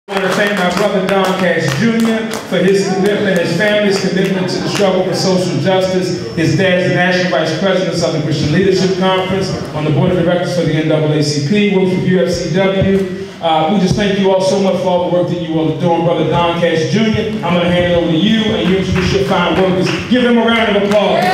I want to thank my brother Don Cash Jr. for his commitment, his family's commitment to the struggle for social justice. His dad's the National Vice President of Southern Christian Leadership Conference, on the Board of Directors for the NAACP, works with UFCW. We just thank you all so much for all the work that you all are doing. Brother Don Cash Jr., I'm going to hand it over to you, and you introduce your fine workers. Give them a round of applause.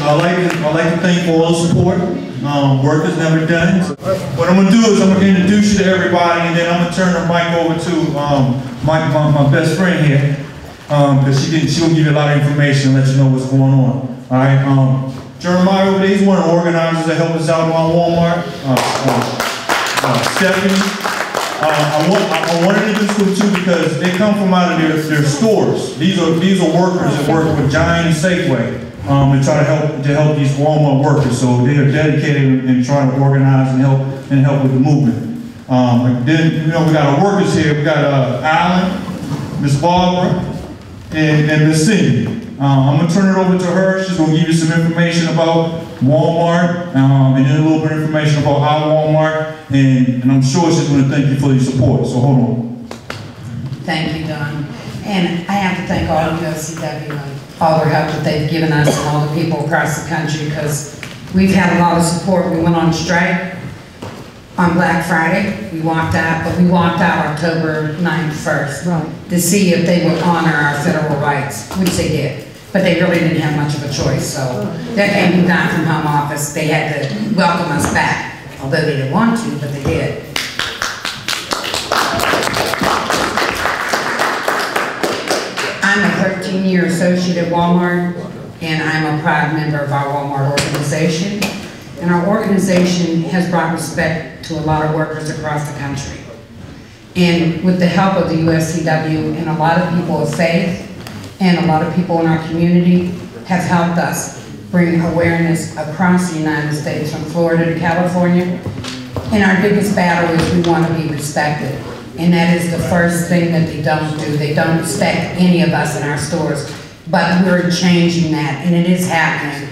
I'd like to thank for all the support. Work is never done. What I'm going to do is I'm going to introduce you to everybody, and then I'm going to turn the mic over to my best friend here, because she'll give you a lot of information and let you know what's going on. All right. Jeremiah over there, he's one of the organizers that helped us out on Walmart. Stephanie. I wanted to do this too because they come from out of their stores. These are workers that work with Giant and Safeway. And try to help these Walmart workers. So they are dedicated in trying to organize and help with the movement. Then we got our workers here. We got Alan, Miss Barbara, and Miss Cindy. I'm gonna turn it over to her. She's gonna give you some information about Walmart, and then a little bit of information about our Walmart, and I'm sure she's gonna thank you for your support. So hold on. Thank you, Don. And I have to thank all of UFCW and all their help that they've given us and all the people across the country, because we've had a lot of support. We went on strike on Black Friday. We walked out, but we walked out October 9th first to see if they would honor our federal rights, which they did. But they really didn't have much of a choice, so that came down from home office. They had to welcome us back, although they didn't want to, but they did. I'm a 13-year associate at Walmart, and I'm a proud member of our Walmart organization. And our organization has brought respect to a lot of workers across the country. And with the help of the UFCW and a lot of people of faith and a lot of people in our community have helped us bring awareness across the United States, from Florida to California. And our biggest battle is we want to be respected. And that is the first thing that they don't do. They don't respect any of us in our stores. But we're changing that, and it is happening.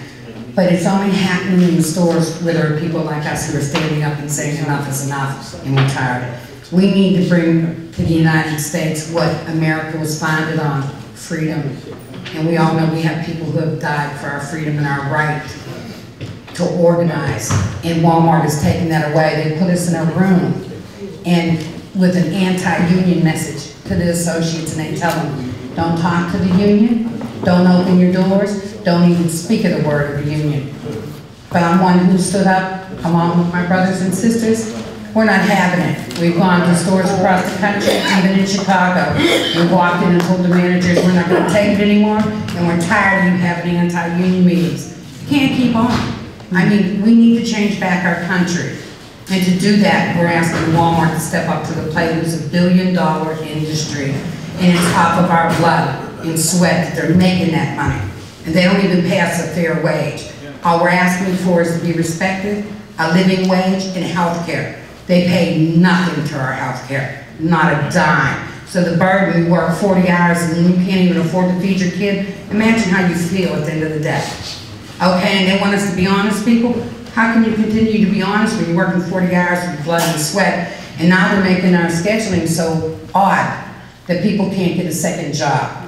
But it's only happening in the stores where there are people like us who are standing up and saying enough is enough, and we're tired. We need to bring to the United States what America was founded on, freedom. And we all know we have people who have died for our freedom and our right to organize. And Walmart has taken that away. They put us in a room and with an anti-union message to the associates, and they tell them, don't talk to the union, don't open your doors, don't even speak of the word of the union. But I'm one who stood up along with my brothers and sisters. We're not having it. We've gone to stores across the country, even in Chicago. We walked in and told the managers we're not going to take it anymore, and we're tired of you having anti-union meetings. You can't keep on. I mean, we need to change back our country. And to do that, we're asking Walmart to step up to the plate. It's a billion-dollar industry, and it's off of our blood and sweat that they're making that money. And they don't even pay us a fair wage. All we're asking for is to be respected, a living wage, and health care. They pay nothing to our health care, not a dime. So the burden, we work 40 hours and you can't even afford to feed your kid. Imagine how you feel at the end of the day. Okay, and they want us to be honest, people. How can you continue to be honest when you're working 40 hours with blood and sweat, and now they're making our scheduling so odd that people can't get a second job?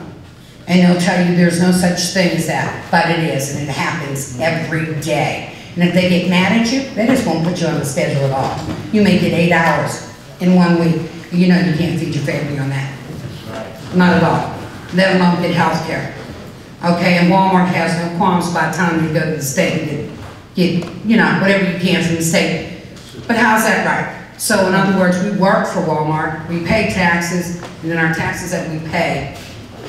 And they'll tell you there's no such thing as that, but it is, and it happens every day. And if they get mad at you, they just won't put you on the schedule at all. You may get 8 hours in 1 week. You know you can't feed your family on that. Not at all. Let alone get health care. Okay, and Walmart has no qualms about telling you to go to the state and get whatever you can from the state. But how's that right? So in other words, we work for Walmart, we pay taxes, and then our taxes that we pay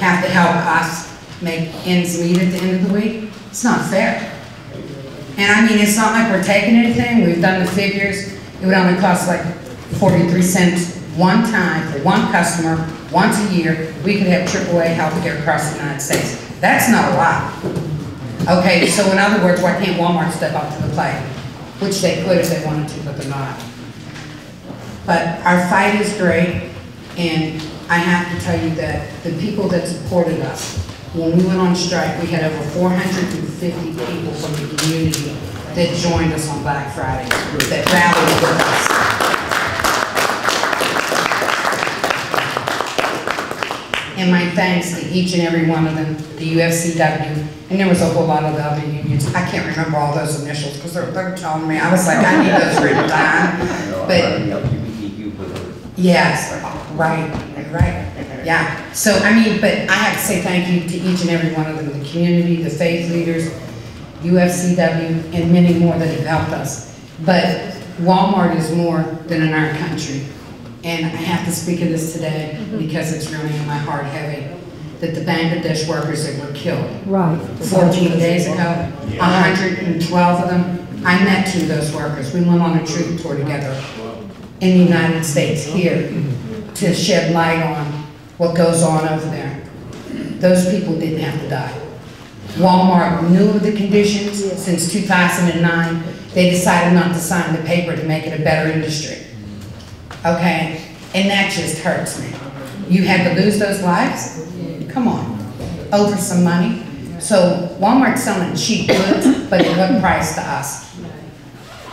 have to help us make ends meet at the end of the week. It's not fair. And I mean, it's not like we're taking anything. We've done the figures. It would only cost like 43 cents one time for one customer, once a year. We could have AAA health care across the United States. That's not a lot. Okay, so in other words, why can't Walmart step up to the plate? Which they could if they wanted to, but they're not. But our fight is great, and I have to tell you that the people that supported us, when we went on strike, we had over 450 people from the community that joined us on Black Friday, that rallied with us. And my thanks to each and every one of them, the UFCW, and there was a whole lot of the other unions. I can't remember all those initials because they're telling me. I was like, I need those written down. But yes, right. Yeah. So I mean, but I have to say thank you to each and every one of them, the community, the faith leaders, UFCW, and many more that have helped us. But Walmart is more than in our country. And I have to speak of this today because it's really in my heart heavy, that the Bangladesh workers that were killed 14 days ago, 112 of them, I met 2 of those workers. We went on a truth tour together in the United States here to shed light on what goes on over there. Those people didn't have to die. Walmart knew of the conditions since 2009. They decided not to sign the paper to make it a better industry. Okay, and that just hurts me. You had to lose those lives? Come on, over some money. So Walmart's selling cheap goods, but at what price to us?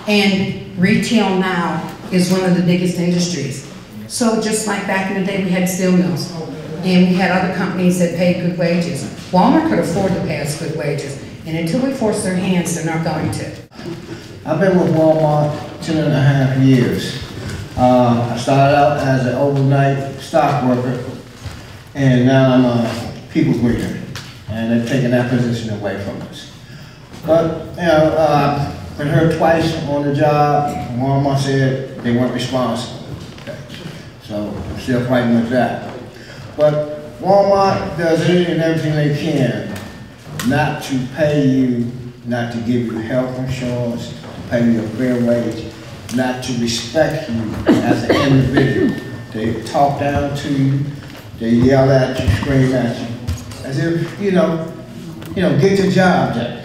And retail now is one of the biggest industries. So just like back in the day, we had steel mills, and we had other companies that paid good wages. Walmart could afford to pay us good wages, and until we force their hands, they're not going to. I've been with Walmart 10.5 years. I started out as an overnight stock worker, and now I'm a people greeter, and they've taken that position away from us. But, you know, I've been hurt twice on the job. Walmart said they weren't responsible. Okay. So I'm still fighting with that. But Walmart does anything and everything they can not to pay you, not to give you health insurance, to pay you a fair wage, not to respect you as an individual. They talk down to you, they yell at you, scream at you, as if, you know, get your job done.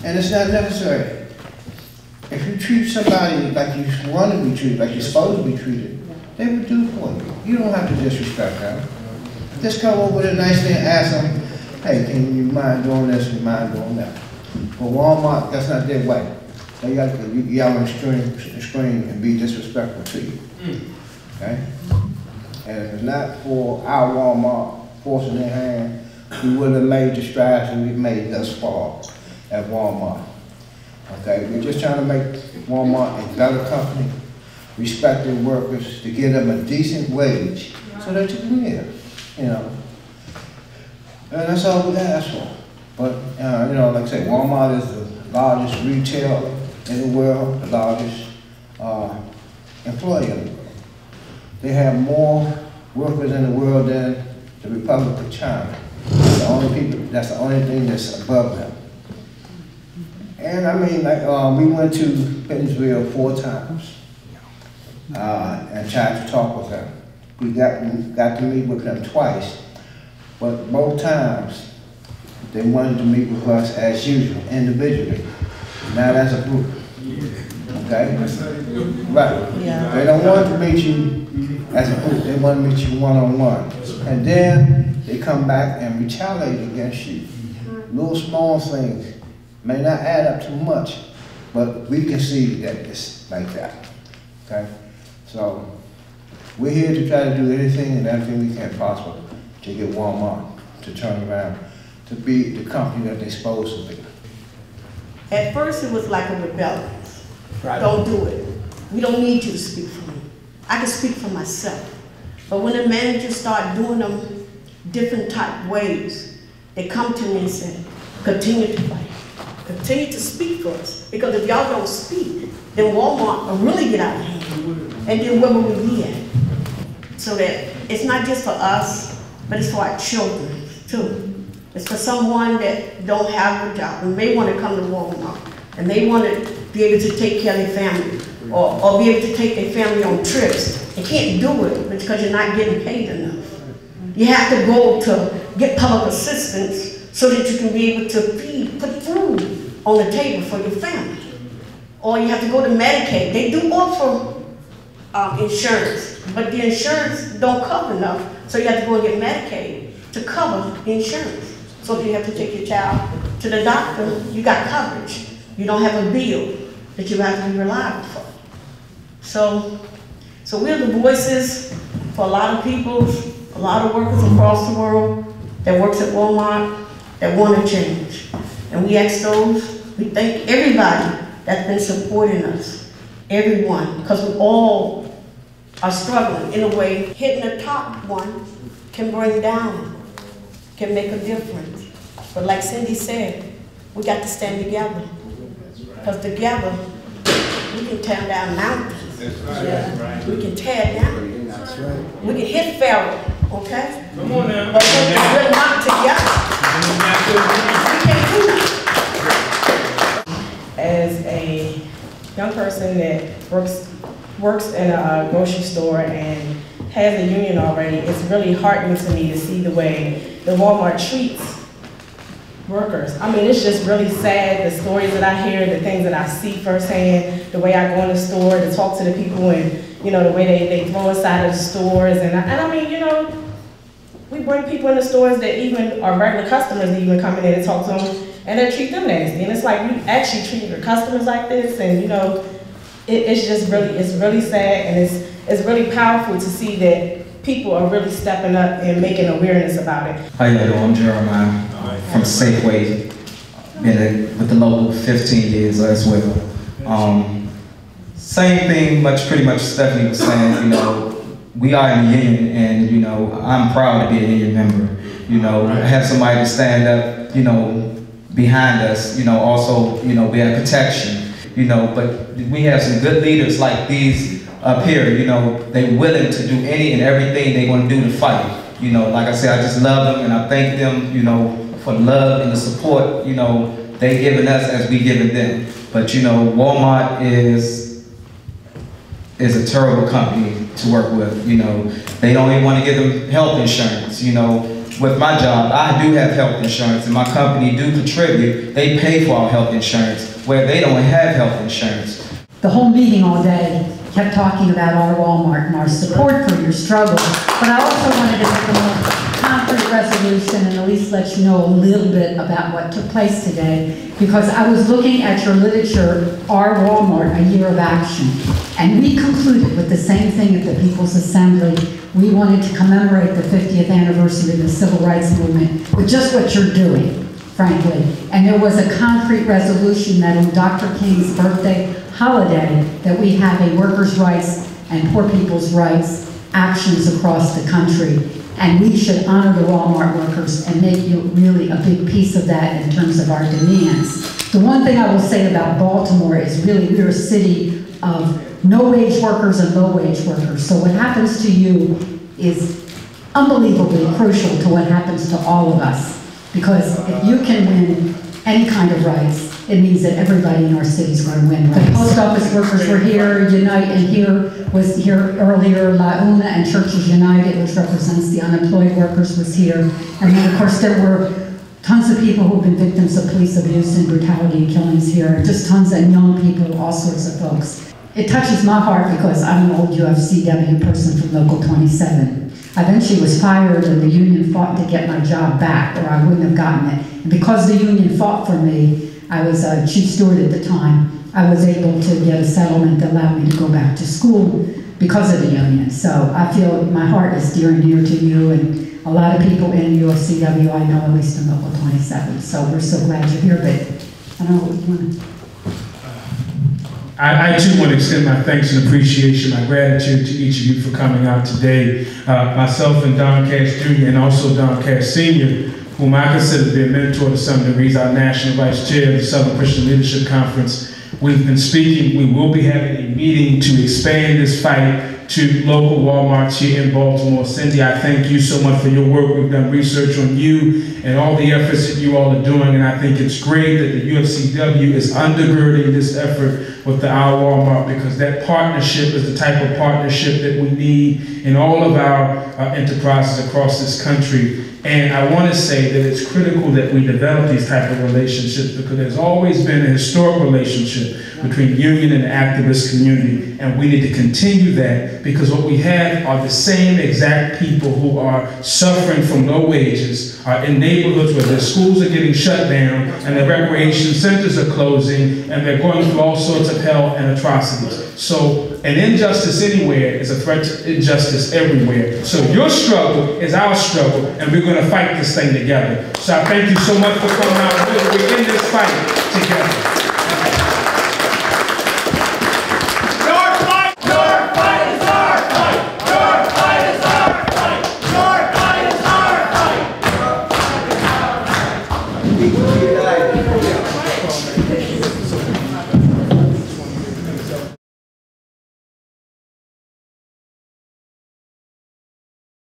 And it's not necessary. If you treat somebody like you want to be treated, like you're supposed to be treated, they would do for you. You don't have to disrespect them. Just come over with a nice thing and ask them, hey, can you mind doing this and mind doing that? For Walmart, that's not their way. They got to yell and scream and be disrespectful to you. Okay? And if it's not for our Walmart forcing their hand, we would have made the strides that we've made thus far at Walmart. Okay? We're just trying to make Walmart a better company, respect their workers, to give them a decent wage so that you can live, you know. And that's all we ask for. But, you know, like I say, Walmart is the largest retailer in the world, the largest employer in the world. They have more workers in the world than the Republic of China. That's the only thing that's above them. And I mean, like, we went to Pennsylvania 4 times and tried to talk with them. We got to meet with them twice, but both times they wanted to meet with us as usual, individually, not as a group. Okay? Right. Yeah. They don't want to meet you as a group, they want to meet you one-on-one. And then they come back and retaliate against you. Little small things may not add up too much, but we can see that it's like that. Okay? So we're here to try to do anything and everything we can possible to get Walmart to turn around, to be the company that they're supposed to be. At first it was like a rebellion. Right. Don't do it. We don't need you to speak for me. I can speak for myself. But when the managers start doing them different type ways, they come to me and say, continue to fight. Continue to speak for us. Because if y'all don't speak, then Walmart will really get out of hand. And then where will we be at? So that it's not just for us, but it's for our children too. It's for someone that don't have a job and may want to come to Walmart and they want to be able to take care of their family or be able to take their family on trips. They can't do it because you're not getting paid enough. You have to go to get public assistance so that you can be able to put food on the table for your family. Or you have to go to Medicaid. They do offer insurance, but the insurance don't cover enough, so you have to go and get Medicaid to cover the insurance. So if you have to take your child to the doctor, you got coverage. You don't have a bill that you have to be reliable for. So we're the voices for a lot of people, a lot of workers across the world that works at Walmart that want to change. And we ask those, we thank everybody that's been supporting us, everyone, because we all are struggling in a way. Hitting the top one can bring down, can make a difference. But like Cindy said, we got to stand together, because together we can tear down mountains. Yeah. We can tear down. That's right. We can hit Pharaoh, okay? Come on now. But we're not together. We can't do that. As a young person that works in a grocery store and has a union already, it's really heartening to me to see the way the Walmart treats workers. I mean, it's just really sad, the stories that I hear, the things that I see firsthand, the way I go in the store to talk to the people and, you know, the way they throw inside of the stores. And I mean, you know, we bring people in the stores that even are regular customers that even come in there to talk to them, and they treat them nasty. And it's like, you actually treat your customers like this, and you know, it's just really, it's really sad, and it's really powerful to see that people are really stepping up and making awareness about it. How you doing? I'm Jeremiah from Safeway. Been with the local 15 years as well. Same thing, pretty much Stephanie was saying, you know, we are in the union, and you know, I'm proud to be a union member. You know, have somebody to stand up, you know, behind us, you know, also, you know, we have protection, you know, but we have some good leaders like these up here, you know, they're willing to do any and everything they want to do to fight. You know, like I said, I just love them, and I thank them, you know, for the love and the support, you know, they giving us as we giving them. But you know, Walmart is a terrible company to work with. You know, they don't even want to give them health insurance. You know, with my job, I do have health insurance, and my company do contribute. They pay for our health insurance, where they don't have health insurance. The whole meeting all day kept talking about our Walmart and our support for your struggle, but I also wanted to make a more concrete resolution and at least let you know a little bit about what took place today, because I was looking at your literature, Our Walmart, A Year of Action, and we concluded with the same thing at the People's Assembly. We wanted to commemorate the 50th anniversary of the Civil Rights Movement with just what you're doing, frankly. And there was a concrete resolution that on Dr. King's birthday holiday that we have a workers' rights and poor people's rights actions across the country. And we should honor the Walmart workers and make you really a big piece of that in terms of our demands. The one thing I will say about Baltimore is really we're a city of no-wage workers and low-wage workers. So what happens to you is unbelievably crucial to what happens to all of us. Because if you can win any kind of rights, it means that everybody in our city is going to win rights. The post office workers were here, Unite, and here was here earlier, La Una and Churches United, which represents the unemployed workers, was here. And then, of course, there were tons of people who have been victims of police abuse and brutality and killings here, just tons of young people, all sorts of folks. It touches my heart because I'm an old UFCW person from Local 27. I eventually was fired, and the union fought to get my job back, or I wouldn't have gotten it. And because the union fought for me, I was a chief steward at the time, I was able to get a settlement that allowed me to go back to school because of the union. So I feel my heart is dear and near to you, and a lot of people in UFCW I know, at least in Local 27. So we're so glad you're here, but I don't know what you want to... I too want to extend my thanks and appreciation, my gratitude to each of you for coming out today. Myself and Don Cash Jr. and also Don Cash Sr., whom I consider to be a mentor to some degrees, our National Vice Chair of the Southern Christian Leadership Conference. We've been speaking, we will be having a meeting to expand this fight to local Walmarts here in Baltimore. Cindy, I thank you so much for your work. We've done research on you and all the efforts that you all are doing, and I think it's great that the UFCW is undergirding this effort with the Our Walmart, because that partnership is the type of partnership that we need in all of our enterprises across this country. And I want to say that it's critical that we develop these type of relationships, because there's always been a historic relationship between the union and the activist community, and we need to continue that because what we have are the same exact people who are suffering from low wages, are in neighborhoods where their schools are getting shut down and their recreation centers are closing and they're going through all sorts of hell and atrocities. So an injustice anywhere is a threat to injustice everywhere. So your struggle is our struggle, and we're going to fight this thing together. So I thank you so much for coming out. We're in this fight together. Your fight is our fight. Your fight is our fight. Your fight is our fight. People unite.